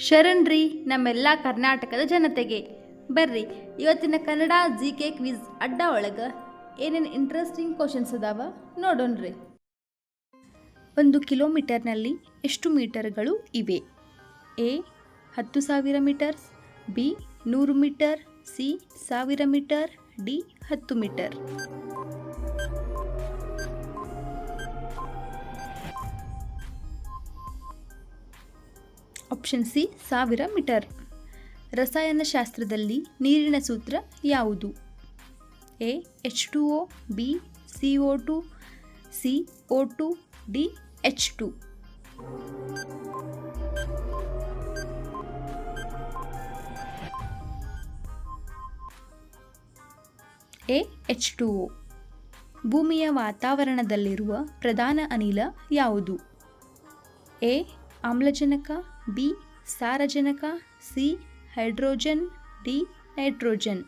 ಶರಣ್ರಿ ನಮ್ಮೆಲ್ಲ ಕರ್ನಾಟಕದ ಜನತೆಗೆ. ಬರ್ರಿ ಇವತ್ತಿನ ಕನ್ನಡ GK ಕ್ವಿಜ್ ಅಡ್ಡ ಒಳಗೆ ಏನೇನು ಇಂಟ್ರೆಸ್ಟಿಂಗ್ ಕ್ವಶನ್ಸ್ ಅದಾವ ನೋಡೋಣ್ರಿ. 1 ಕಿಲೋಮೀಟರ್ನಲ್ಲಿ ಎಷ್ಟು ಮೀಟರ್ಗಳು ಇವೆ? A 10,000 meters, B 100 meter, C 1000 meter, D 10 meter. Option C 1000 meter. ರಸಾಯನಶಾಸ್ತ್ರದಲ್ಲಿ ನೀರಿನ ಸೂತ್ರ ಯಾವುದು? A H2O, B CO2, C O2, D H2. A H2O. ಭೂಮಿಯ ವಾತಾವರಣದಲ್ಲಿರುವ ಪ್ರಧಾನ ಅನಿಲ ಯಾವುದು? ಎ ಆಮ್ಲಜನಕ, ಬಿ ಸಾರಜನಕ, C hydrogen, D nitrogen.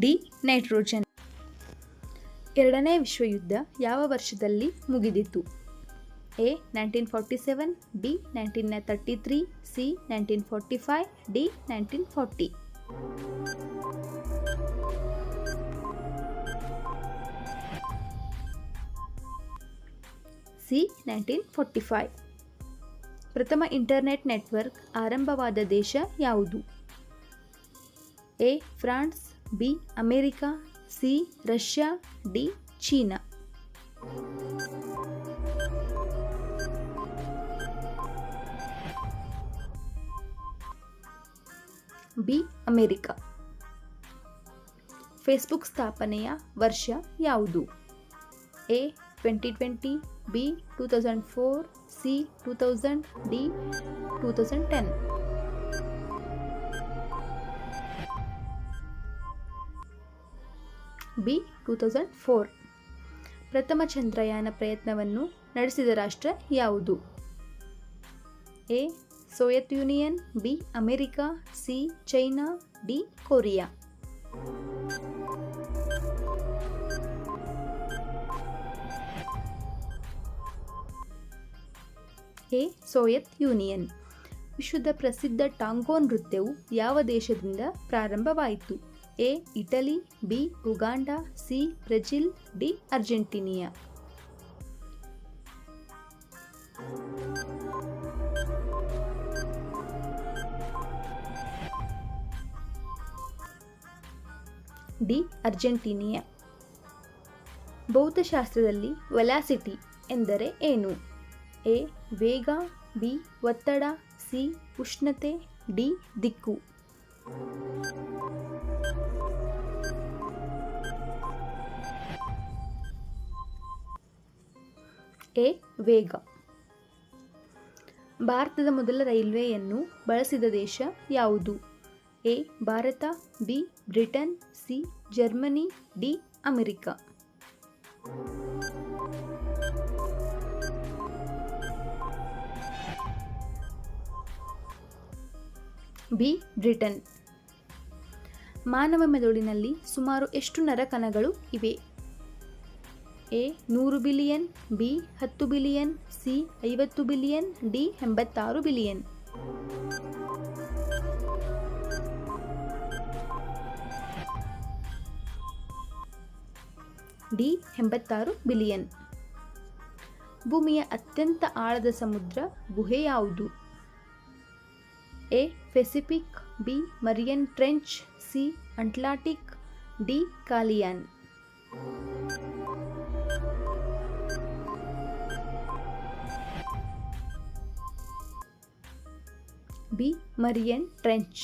D nitrogen. ಎರಡನೇ ವಿಶ್ವಯುದ್ಧ ಯಾವ ವರ್ಷದಲ್ಲಿ ಮುಗಿದಿತು? A 1947, B 1933, C 1945, D 1940. C 1945. ಪ್ರಥಮ ಇಂಟರ್ನೆಟ್ ನೆಟ್ವರ್ಕ್ ಆರಂಭವಾದ ದೇಶ ಯಾವುದು? A France, B America, C Russia, D ಚೀನಾ. B America. ಫೇಸ್ಬುಕ್ ಸ್ಥಾಪನೆಯ ವರ್ಷ ಯಾವುದು? A 2020, B 2004, C 2000, D 2010. B 2004. ಪ್ರಥಮ ಚಂದ್ರಯಾನ ಪ್ರಯತ್ನವನ್ನು ನಡೆಸಿದ ರಾಷ್ಟ್ರ ಯಾವುದು? A Soviet Union, B America, C China, D Korea. A Soviet Union. ವಿಶ್ವದ ಪ್ರಸಿದ್ಧ ಟಾಂಗೋ ನೃತ್ಯವು ಯಾವ ದೇಶದಿಂದ ಪ್ರಾರಂಭವಾಯಿತು? A Italy, B Uganda, C Brazil, D Argentina. D Argentina. ಭೌತಶಾಸ್ತ್ರದಲ್ಲಿ ವೆಲಾಸಿಟಿ ಎಂದರೆ ಏನು? ಎ ವೇಗ, ಬಿ ಒತ್ತಡ, ಸಿ ಉಷ್ಣತೆ, ಡಿ ದಿಕ್ಕು. ಎ ವೇಗ. ಭಾರತದ ಮೊದಲ ರೈಲ್ವೆಯನ್ನು ಬಳಸಿದ ದೇಶ ಯಾವುದು? A Bharat, B Britain, C Germany, D America. B Britain. ಮಾನವ ಮೆದುಳಿನಲ್ಲಿ ಸುಮಾರು ಎಷ್ಟು ನರಕಣಗಳು ಇವೆ? A 100 billion, B 10 billion, C 50 billion, D 86 billion. D 86 billion. ಭೂಮಿಯ ಅತ್ಯಂತ ಆಳದ ಸಮುದ್ರ ಗುಹೆ ಯಾವುದು? A Pacific, B Marian trench, C Atlantic, D ಕಾಲಿಯಾನ್. B Marian trench.